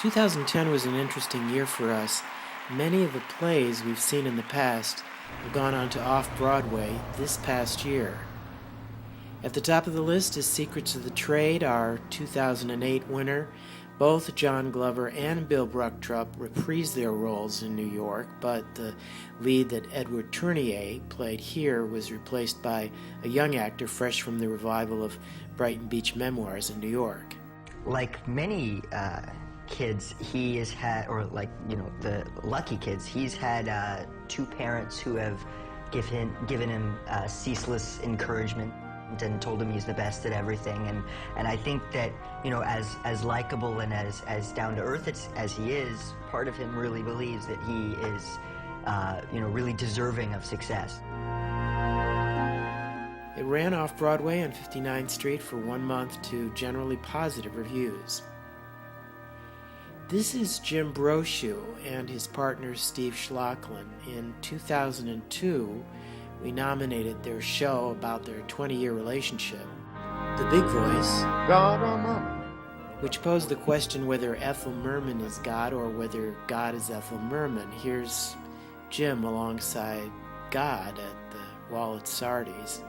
2010 was an interesting year for us. Many of the plays we've seen in the past have gone on to off-Broadway this past year. At the top of the list is Secrets of the Trade, our 2008 winner. Both John Glover and Bill Bruchtrup reprised their roles in New York, but the lead that Edward Tournier played here was replaced by a young actor fresh from the revival of Brighton Beach Memoirs in New York. Like many kids, he has had, or like, the lucky kids, he's had two parents who have given him ceaseless encouragement and told him he's the best at everything. And I think that, as likable and as down-to-earth as he is, part of him really believes that he is, really deserving of success. It ran off Broadway on 59th Street for 1 month to generally positive reviews. This is Jim Brochu and his partner Steve Schlocklin. In 2002, we nominated their show about their 20-year relationship, The Big Voice, God or Mama, which posed the question whether Ethel Merman is God or whether God is Ethel Merman. Here's Jim alongside God at the wall at Sardi's.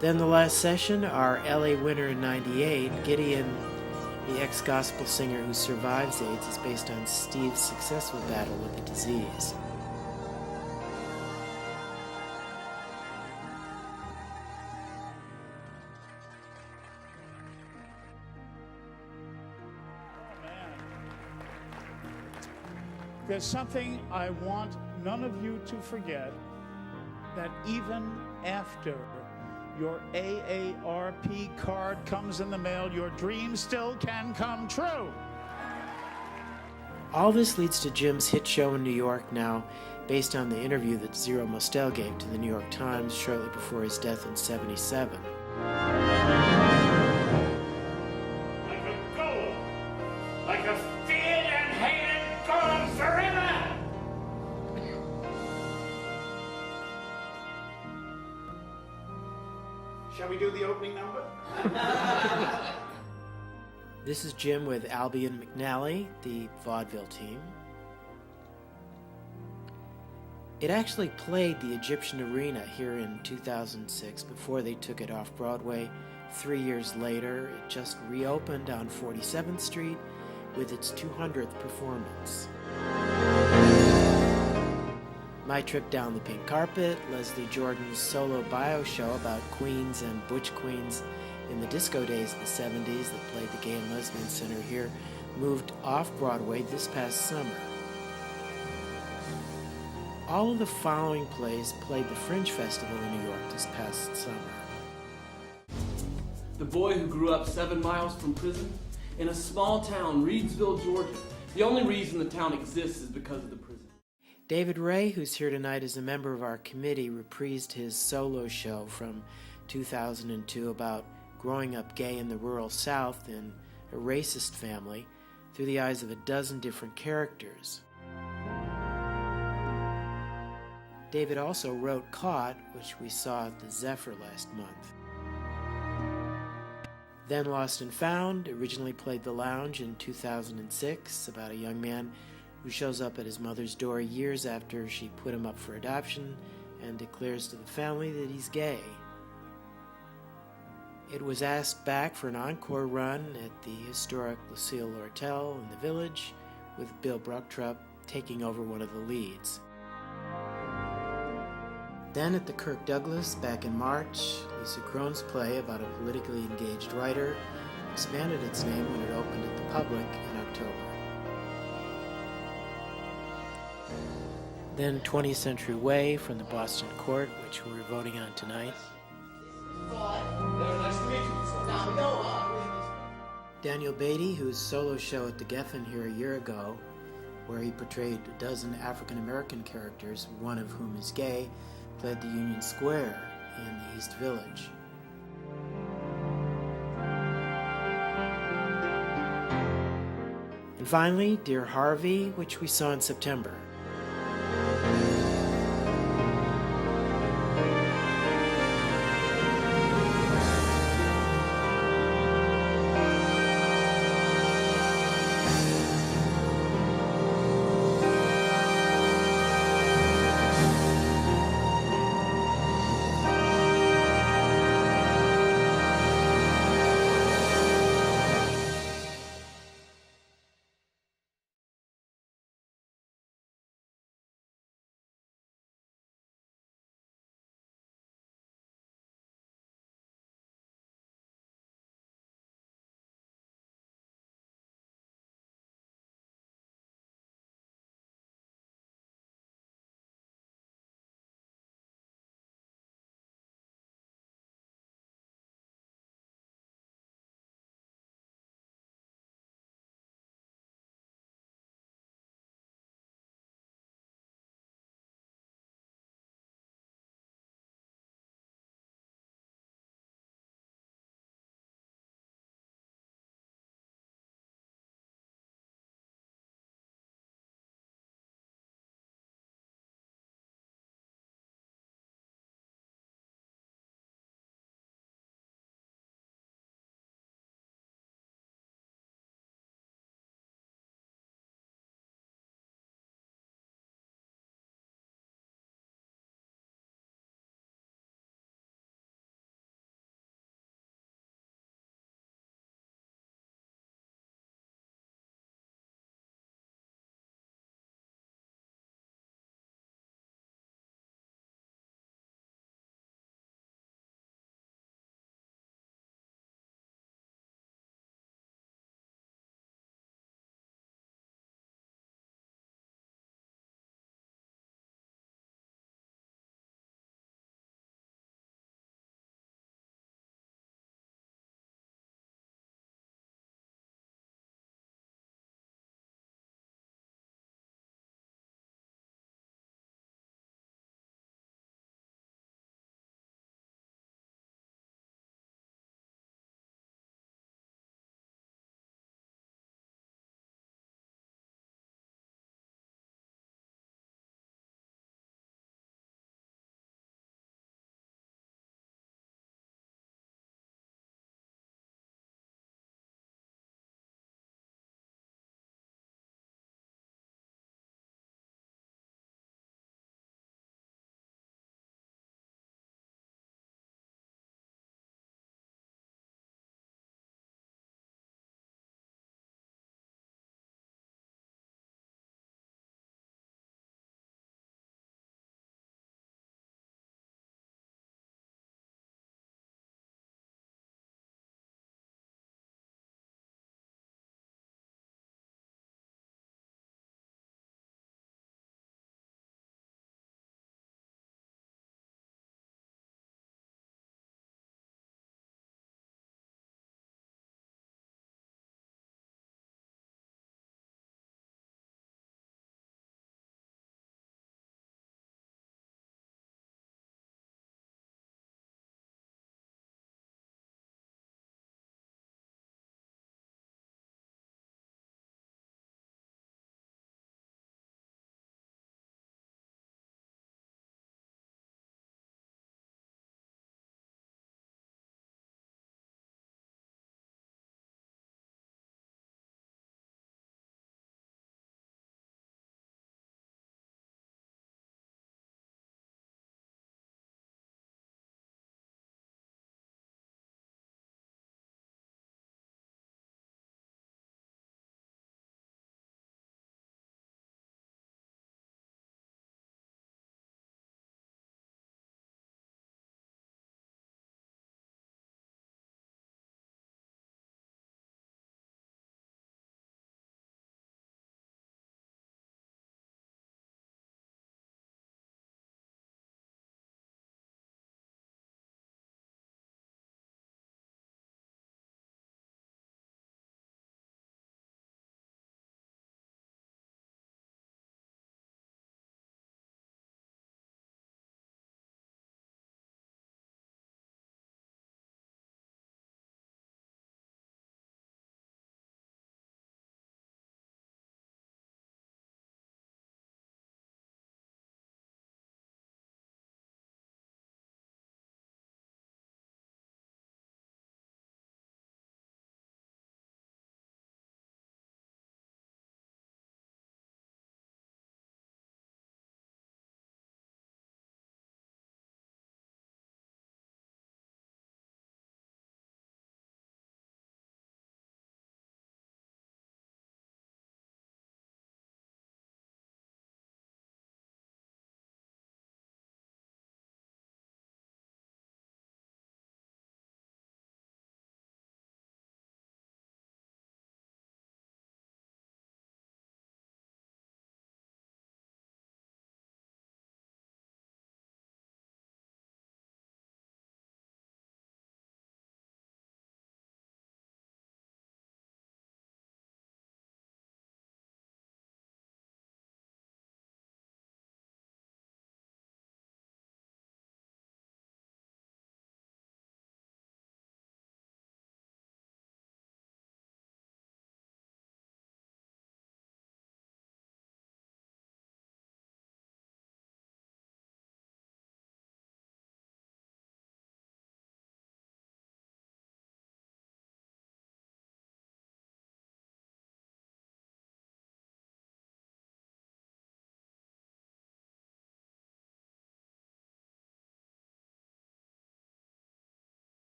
Then the last session, our LA winner in '98, Gideon, the ex-gospel singer who survives AIDS, is based on Steve's successful battle with the disease. There's something I want none of you to forget, that even after your AARP card comes in the mail, your dreams still can come true. All this leads to Jim's hit show in New York now, based on the interview that Zero Mostel gave to the New York Times shortly before his death in '77. Like a goal, like a feared and hated gone forever. Shall we do the opening number? This is Jim with Albion McNally, the vaudeville team. It actually played the Egyptian Arena here in 2006 before they took it off Broadway. 3 years later, it just reopened on 47th Street with its 200th performance. My Trip Down the Pink Carpet, Leslie Jordan's solo bio show about queens and butch queens in the disco days of the 70s that played the Gay and Lesbian Center here, moved off Broadway this past summer. All of the following plays played the Fringe Festival in New York this past summer. The boy who grew up 7 miles from prison in a small town, Reedsville, Georgia. The only reason the town exists is because of the prison. David Ray, who's here tonight as a member of our committee, reprised his solo show from 2002 about growing up gay in the rural South in a racist family through the eyes of a dozen different characters. David also wrote Caught, which we saw at the Zephyr last month. Then Lost and Found originally played the Lounge in 2006 about a young man who shows up at his mother's door years after she put him up for adoption and declares to the family that he's gay. It was asked back for an encore run at the historic Lucille Lortel in the Village, with Bill Bruchtrup taking over one of the leads. Then at the Kirk Douglas back in March, Lisa Krohn's play about a politically engaged writer expanded its name when it opened at the public in October. Then 20th Century Way from the Boston Court, which we're voting on tonight. Daniel Beatty, whose solo show at the Geffen here a year ago, where he portrayed a dozen African-American characters, one of whom is gay, played the Union Square in the East Village. And finally, Dear Harvey, which we saw in September.